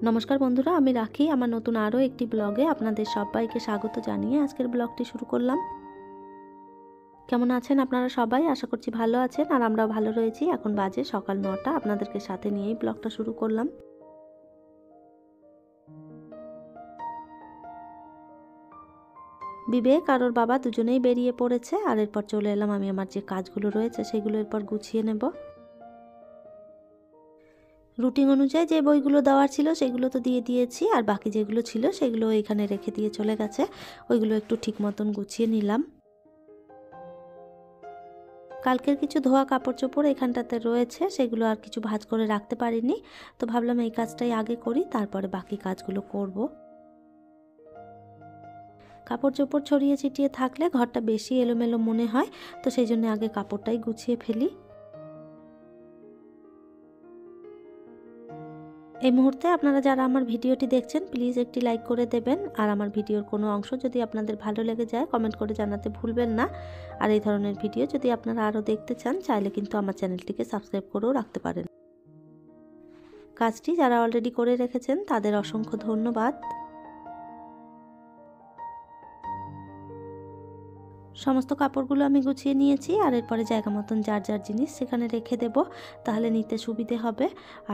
নমস্কার বন্ধুরা, আমি রাখি আমার নতুন আরও একটি ব্লগে আপনাদের সবাইকে স্বাগত জানিয়ে আজকের ব্লগটি শুরু করলাম। কেমন আছেন আপনারা সবাই? আশা করছি ভালো আছেন, আর আমরাও ভালো রয়েছি। এখন বাজে সকাল 9টা, আপনাদেরকে সাথে নিয়েই ব্লগটা শুরু করলাম। বিবেক আর ওর বাবা দুজনেই বেরিয়ে পড়েছে, আর এরপর চলে এলাম আমি আমার যে কাজগুলো রয়েছে সেগুলো এরপর গুছিয়ে নেব। রুটিন অনুযায়ী যে বইগুলো দেওয়ার ছিল সেগুলো তো দিয়ে দিয়েছি, আর বাকি যেগুলো ছিল সেগুলো এখানে রেখে দিয়ে চলে গেছে। ওইগুলো একটু ঠিক মতন গুছিয়ে নিলাম। কালকের কিছু ধোয়া কাপড় চোপড় এখানটাতে রয়েছে, সেগুলো আর কিছু ভাঁজ করে রাখতে পারিনি, তো ভাবলাম এই কাজটাই আগে করি, তারপরে বাকি কাজগুলো করব। কাপড় চোপড় ছড়িয়ে ছিটিয়ে থাকলে ঘরটা বেশি এলোমেলো মনে হয়, তো সেই জন্য আগে কাপড়টাই গুছিয়ে ফেলি। এই মুহূর্তে আপনারা যারা আমার ভিডিওটি দেখছেন প্লিজ একটি লাইক করে দেবেন, আর আমার ভিডিওর কোনো অংশ যদি আপনাদের ভালো লেগে যায় কমেন্ট করে জানাতে ভুলবেন না। আর এই ধরনের ভিডিও যদি আপনারা আরও দেখতে চান চাইলে কিন্তু আমার চ্যানেলটিকে সাবস্ক্রাইব করেও রাখতে পারেন। কাজটি যারা অলরেডি করে রেখেছেন তাদের অসংখ্য ধন্যবাদ। সমস্ত কাপড়গুলো আমি গুছিয়ে নিয়েছি, আর এরপরে জায়গা মতন যার যার জিনিস সেখানে রেখে দেব, তাহলে নিতে সুবিধে হবে।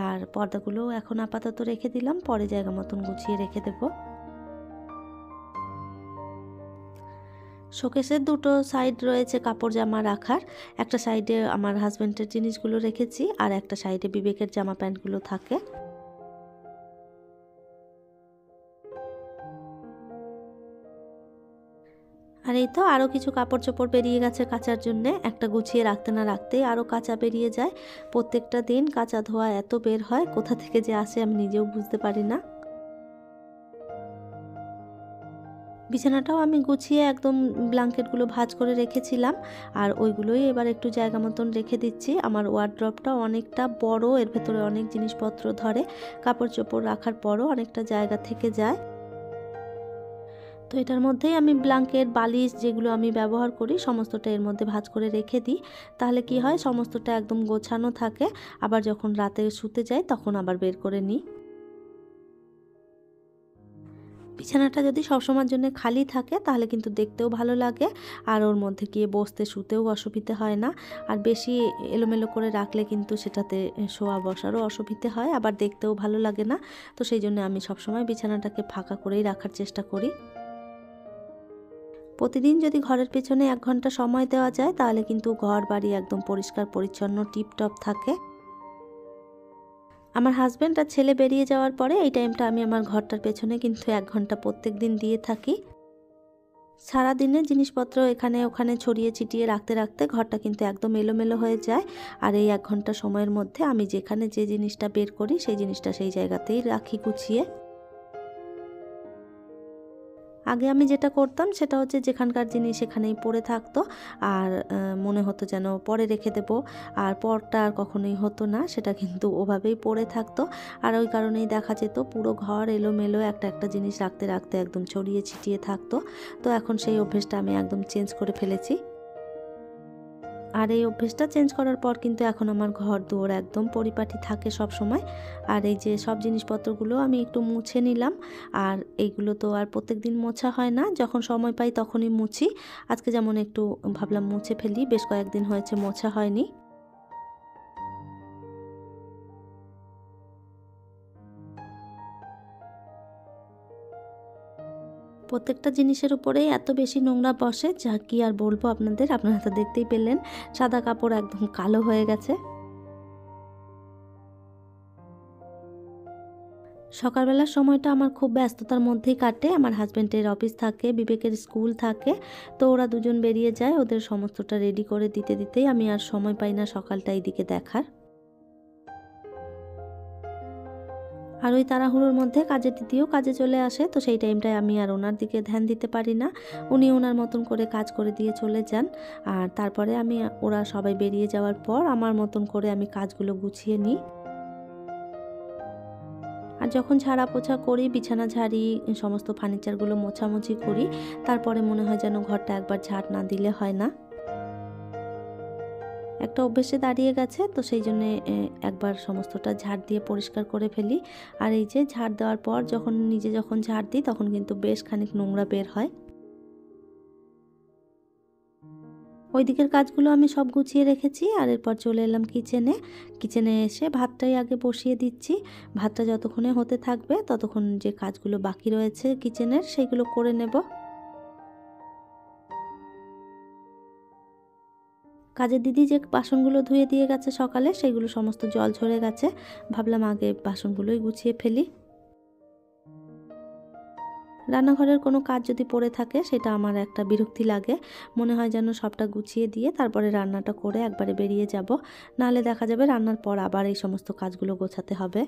আর পর্দাগুলো এখন আপাতত রেখে দিলাম, পরে জায়গা মতন গুছিয়ে রেখে দেব। শোকেসের দুটো সাইড রয়েছে কাপড় জামা রাখার, একটা সাইডে আমার হাজব্যান্ডের জিনিসগুলো রেখেছি, আর একটা সাইডে বিবেকের জামা প্যান্টগুলো থাকে। আর এই তো আরও কিছু কাপড় চোপড় বেরিয়ে গেছে কাচার জন্যে, একটা গুছিয়ে রাখতে না রাখতেই আরও কাচা বেরিয়ে যায়। প্রত্যেকটা দিন কাচা ধোয়া এত বের হয়, কোথা থেকে যে আসে আমি নিজেও বুঝতে পারি না। বিছানাটাও আমি গুছিয়ে একদম ব্ল্যাঙ্কেটগুলো ভাঁজ করে রেখেছিলাম, আর ওইগুলোই এবার একটু জায়গা মতন রেখে দিচ্ছি। আমার ওয়ার্ড্রপটা অনেকটা বড়, এর ভেতরে অনেক জিনিসপত্র ধরে, কাপড় চোপড় রাখার পরও অনেকটা জায়গা থেকে যায়। তো এটার মধ্যেই আমি ব্ল্যাঙ্কেট বালিশ যেগুলো আমি ব্যবহার করি সমস্তটা এর মধ্যে ভাঁজ করে রেখে দিই, তাহলে কি হয় সমস্তটা একদম গোছানো থাকে। আবার যখন রাতে শুতে যাই তখন আবার বের করে নিই। বিছানাটা যদি সবসময়ের জন্য খালি থাকে তাহলে কিন্তু দেখতেও ভালো লাগে, আর ওর মধ্যে গিয়ে বসতে শুতেও অসুবিধে হয় না। আর বেশি এলোমেলো করে রাখলে কিন্তু সেটাতে শোয়া বসারও অসুবিধে হয়, আবার দেখতেও ভালো লাগে না। তো সেই জন্য আমি সবসময় বিছানাটাকে ফাঁকা করেই রাখার চেষ্টা করি। প্রতিদিন যদি ঘরের পেছনে 1 ঘন্টা সময় দেওয়া যায় তাহলে কিন্তু ঘর বাড়ি একদম পরিষ্কার পরিচ্ছন্ন টিপটপ থাকে। আমার হাজব্যান্ড আর ছেলে বেরিয়ে যাওয়ার পরে এই টাইমটা আমি আমার ঘরটার পেছনে কিন্তু 1 ঘন্টা প্রত্যেক দিন দিয়ে থাকি। সারাদিনের জিনিসপত্র এখানে ওখানে ছড়িয়ে ছিটিয়ে রাখতে রাখতে ঘরটা কিন্তু একদম এলোমেলো হয়ে যায়, আর এই 1 ঘন্টা সময়ের মধ্যে আমি যেখানে যে জিনিসটা বের করি সেই জিনিসটা সেই জায়গাতেই রাখি গুছিয়ে। আগে আমি যেটা করতাম সেটা হচ্ছে যেখানকার জিনিস সেখানেই পড়ে থাকতো, আর মনে হতো যেন পরে রেখে দেব, আর পরটা আর কখনোই হতো না, সেটা কিন্তু ওভাবেই পড়ে থাকতো। আর ওই কারণেই দেখা যেত পুরো ঘর এলোমেলো একটা একটা জিনিস রাখতে রাখতে একদম ছড়িয়ে ছিটিয়ে থাকতো। তো এখন সেই অভ্যেসটা আমি একদম চেঞ্জ করে ফেলেছি। আর এই অভ্যেসটা চেঞ্জ করার পর কিন্তু এখন আমার ঘর দুয়ার একদম পরিপাটি থাকে সব সময়। আর এই যে সব জিনিসপত্রগুলো আমি একটু মুছে নিলাম, আর এইগুলো তো আর প্রত্যেক দিন মোছা হয় না, যখন সময় পাই তখনই মুছি। আজকে যেমন একটু ভাবলাম মুছে ফেলি, বেশ কয়েকদিন হয়েছে মোছা হয়নি। প্রত্যেকটা জিনিসের উপরেই এত বেশি নোংরা বসে, যা কি আর বলবো আপনাদের, আপনারা তো দেখতেই পেলেন সাদা কাপড় একদম কালো হয়ে গেছে। সকালবেলার সময়টা আমার খুব ব্যস্ততার মধ্যেই কাটে। আমার হাজব্যান্ডের অফিস থাকে, বিবেকের স্কুল থাকে, তো ওরা দুজন বেরিয়ে যায়, ওদের সমস্তটা রেডি করে দিতে দিতেই আমি আর সময় পাই না সকালটা এইদিকে দেখার। আর ওই তাড়াহুড়োর মধ্যে কাজের দিদিও কাজে চলে আসে, তো সেই টাইমটায় আমি আর ওনার দিকে ধ্যান দিতে পারি না, উনি ওনার মতন করে কাজ করে দিয়ে চলে যান। আর তারপরে ওরা সবাই বেরিয়ে যাওয়ার পর আমার মতন করে আমি কাজগুলো গুছিয়ে নিই। আর যখন ঝাড়া পোছা করি, বিছানা ঝাড়ি, সমস্ত ফার্নিচারগুলো মোছামুছি করি, তারপরে মনে হয় যেন ঘরটা একবার ঝাড় না দিলে হয় না। একটা অভ্যেসে দাঁড়িয়ে গেছে, তো সেই জন্যে একবার সমস্তটা ঝাড় দিয়ে পরিষ্কার করে ফেলি। আর এই যে ঝাড় দেওয়ার পর যখন ঝাড় দিই তখন কিন্তু বেশ খানিক নোংরা বের হয়। ওই দিকের কাজগুলো আমি সব গুছিয়ে রেখেছি আর এরপর চলে এলাম কিচেনে। কিচেনে এসে ভাতটাই আগে বসিয়ে দিচ্ছি। ভাতটা যতক্ষণে হতে থাকবে ততক্ষণ যে কাজগুলো বাকি রয়েছে কিচেনের সেগুলো করে নেব। কাজের দিদি যে বাসনগুলো ধুয়ে দিয়ে গেছে সকালে সেগুলো সমস্ত জল ঝরে গেছে। ভাবলাম আগে বাসনগুলোই গুছিয়ে ফেলি। রান্নাঘরের কোনো কাজ যদি পড়ে থাকে সেটা আমার একটা বিরক্তি লাগে। মনে হয় যেন সবটা গুছিয়ে দিয়ে তারপরে রান্নাটা করে একবারে বেরিয়ে যাব। নাহলে দেখা যাবে রান্নার পর আবার এই সমস্ত কাজগুলো গোছাতে হবে।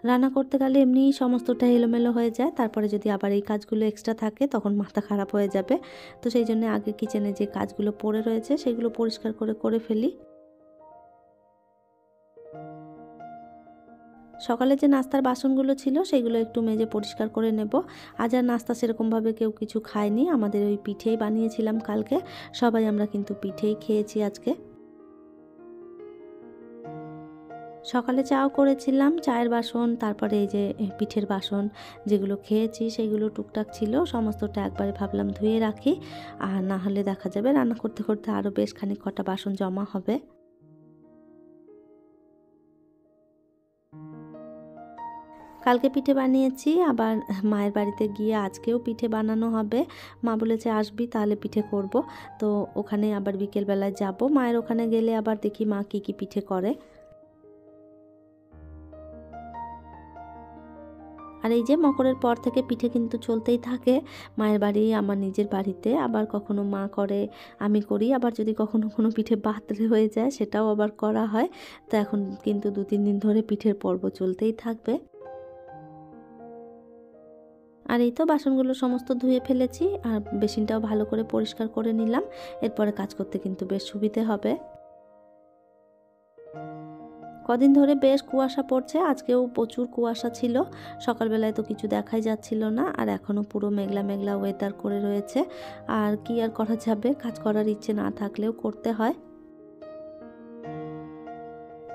রান্না করতে গেলে এমনিই সমস্তটা এলোমেলো হয়ে যায়। তারপরে যদি আবার এই কাজগুলো এক্সট্রা থাকে তখন মাথা খারাপ হয়ে যাবে। তো সেই জন্য আগে কিচেনে যে কাজগুলো পড়ে রয়েছে সেগুলো পরিষ্কার করে ফেলি। সকালে যে নাস্তার বাসনগুলো ছিল সেগুলো একটু মেজে পরিষ্কার করে নেব। আজ আর নাস্তা সেরকমভাবে কেউ কিছু খায়নি। আমাদের ওই পিঠেই বানিয়েছিলাম কালকে। সবাই আমরা কিন্তু পিঠেই খেয়েছি আজকে। সকালে চাও করেছিলাম, চায়ের বাসন, তারপরে এই যে পিঠের বাসন যেগুলো খেয়েছি সেগুলো টুকটাক ছিল। সমস্তটা একবারে ভাবলাম ধুয়ে রাখি। আর না হলে দেখা যাবে রান্না করতে করতে আরও বেশ খানিক কটা বাসন জমা হবে। কালকে পিঠে বানিয়েছি, আবার মায়ের বাড়িতে গিয়ে আজকেও পিঠে বানানো হবে। মা বলেছে আসবি তাহলে পিঠে করব। তো ওখানে আবার বিকেলবেলায় যাব। মায়ের ওখানে গেলে আবার দেখি মা কী কী পিঠে করে। আর এই যে মকরের পর থেকে পিঠে কিন্তু চলতেই থাকে। মায়ের বাড়ি, আমার নিজের বাড়িতে আবার কখনো মা করে, আমি করি। আবার যদি কখনো কোনো পিঠে বাদ হয়ে যায় সেটাও আবার করা হয়। তো এখন কিন্তু ২-৩ দিন ধরে পিঠের পর্ব চলতেই থাকবে। আর এই তো বাসনগুলো সমস্ত ধুয়ে ফেলেছি আর বেসিনটাও ভালো করে পরিষ্কার করে নিলাম। এরপরে কাজ করতে কিন্তু বেশ সুবিধে হবে। কদিন ধরে বেশ কুয়াশা পড়ছে, আজকেও প্রচুর কুয়াশা ছিল। সকালবেলায় তো কিছু দেখাই যাচ্ছিল না, আর এখনও পুরো মেঘলা মেঘলা ওয়েদার করে রয়েছে। আর কি আর করা যাবে, কাজ করার ইচ্ছে না থাকলেও করতে হয়।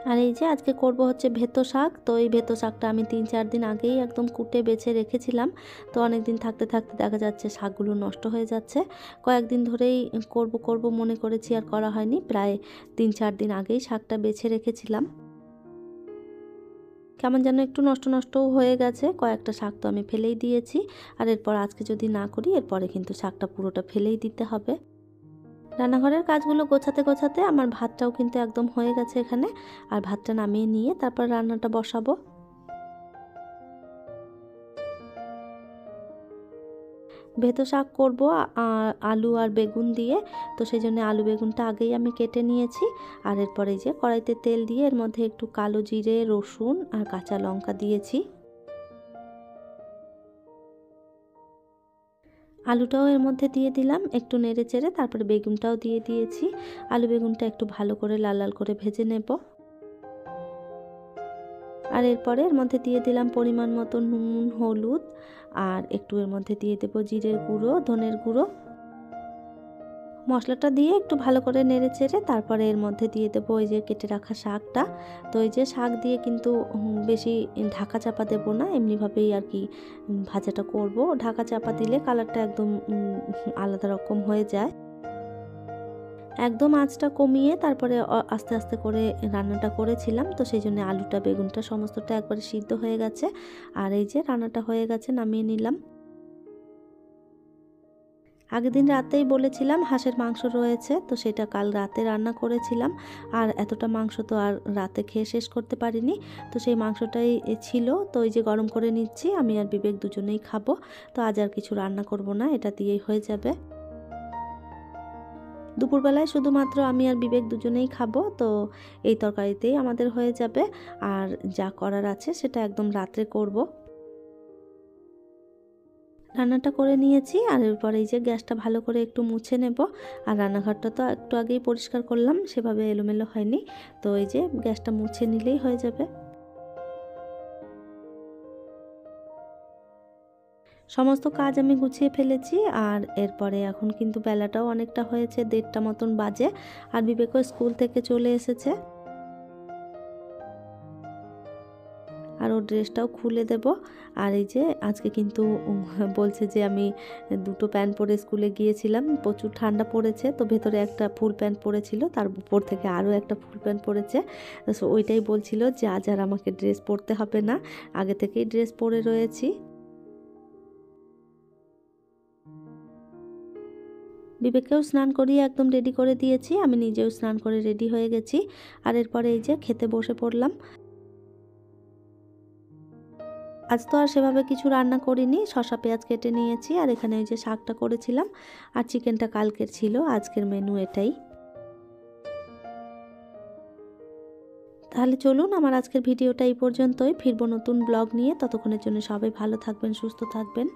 আর এই যে আজকে করব হচ্ছে ভেতো শাক। তো এই ভেতো শাকটা আমি ৩-৪ দিন আগেই একদম কুটে বেছে রেখেছিলাম। তো অনেক দিন থাকতে থাকতে দেখা যাচ্ছে শাকগুলো নষ্ট হয়ে যাচ্ছে। কয়েকদিন ধরেই করব মনে করেছি, আর করা হয়নি। প্রায় ৩-৪ দিন আগেই শাকটা বেছে রেখেছিলাম। কেমন যেন একটু নষ্ট নষ্টও হয়ে গেছে। কয়েকটা শাক তো আমি ফেলেই দিয়েছি। আর এরপর আজকে যদি না করি এরপরে কিন্তু শাকটা পুরোটা ফেলেই দিতে হবে। রান্নাঘরের কাজগুলো গোছাতে গোছাতে আমার ভাতটাও কিন্তু একদম হয়ে গেছে এখানে। আর ভাতটা নামিয়ে নিয়ে তারপর রান্নাটা বসাবো। ভেতো শাক করব আলু আর বেগুন দিয়ে। তো সেই জন্য আলু বেগুনটা আগেই আমি কেটে নিয়েছি। আর এরপরে যে কড়াইতে তেল দিয়ে এর মধ্যে একটু কালো জিরে, রসুন আর কাঁচা লঙ্কা দিয়েছি। আলুটাও এর মধ্যে দিয়ে দিলাম, একটু নেড়ে চেড়ে তারপরে বেগুনটাও দিয়ে দিয়েছি। আলু বেগুনটা একটু ভালো করে লাল লাল করে ভেজে নেব। আর এরপরে এর মধ্যে দিয়ে দিলাম পরিমাণ মতো নুন, হলুদ, আর একটু এর মধ্যে দিয়ে দেব জিরের গুঁড়ো, ধনের গুঁড়ো। মশলাটা দিয়ে একটু ভালো করে নেড়ে চেড়ে তারপরে এর মধ্যে দিয়ে দেবো ওই যে কেটে রাখা শাকটা। তো এই যে শাক দিয়ে কিন্তু বেশি ঢাকা চাপা দেব না, এমনিভাবেই আর কি ভাজাটা করব। ঢাকা চাপা দিলে কালারটা একদম আলাদা রকম হয়ে যায়। একদম আঁচটা কমিয়ে তারপরে আস্তে আস্তে করে রান্নাটা করেছিলাম। তো সেই জন্য আলুটা বেগুনটা সমস্তটা একবারে সিদ্ধ হয়ে গেছে। আর এই যে রান্নাটা হয়ে গেছে, নামিয়ে নিলাম। আগের দিন রাতেই বলেছিলাম হাঁসের মাংস রয়েছে, তো সেটা কাল রাতে রান্না করেছিলাম। আর এতটা মাংস তো আর রাতে খেয়ে শেষ করতে পারিনি। তো সেই মাংসটাই ছিল। তো ওই যে গরম করে নিচ্ছি, আমি আর বিবেক দুজনেই খাবো। তো আজ আর কিছু রান্না করব না, এটা দিয়েই হয়ে যাবে। দুপুরবেলায় শুধুমাত্র আমি আর বিবেক দুজনেই খাবো। তো এই তরকারিতেই আমাদের হয়ে যাবে। আর যা করার আছে সেটা একদম রাত্রে করব। রান্নাটা করে নিয়েছি আর এরপর এই যে গ্যাসটা ভালো করে একটু মুছে নেব। আর রান্নাঘরটা তো একটু আগেই পরিষ্কার করলাম, সেভাবে এলোমেলো হয়নি। তো এই যে গ্যাসটা মুছে নিলেই হয়ে যাবে। সমস্ত কাজ আমি গুছিয়ে ফেলেছি। আর এরপরে এখন কিন্তু বেলাটাও অনেকটা হয়েছে, 1:30টা মতন বাজে। আর বিবেকও স্কুল থেকে চলে এসেছে। আর ওর ড্রেসটাও খুলে দেব। আর এই যে আজকে কিন্তু বলছে যে আমি দুটো প্যান্ট পরে স্কুলে গিয়েছিলাম, প্রচুর ঠান্ডা পড়েছে, তো ভেতরে একটা ফুল প্যান্ট পরেছিল, তার উপর থেকে আরও একটা ফুল প্যান্ট পরেছে। তো ওইটাই বলছিল যে আজ আর আমাকে ড্রেস পরতে হবে না, আগে থেকেই ড্রেস পরে রয়েছি। বিবেককেও স্নান করিয়ে একদম রেডি করে দিয়েছি, আমি নিজেও স্নান করে রেডি হয়ে গেছি। আর এরপরে এই যে খেতে বসে পড়লাম। আজ তো আর সেভাবে কিছু রান্না করিনি, শসা পেঁয়াজ কেটে নিয়েছি। আর এখানে ওই যে শাকটা করেছিলাম, আর চিকেনটা কালকের ছিল, আজকের মেনু এটাই। তাহলে চলুন, আমার আজকের ভিডিওটা এই পর্যন্তই। ফিরবো নতুন ব্লগ নিয়ে, ততক্ষণের জন্য সবাই ভালো থাকবেন, সুস্থ থাকবেন।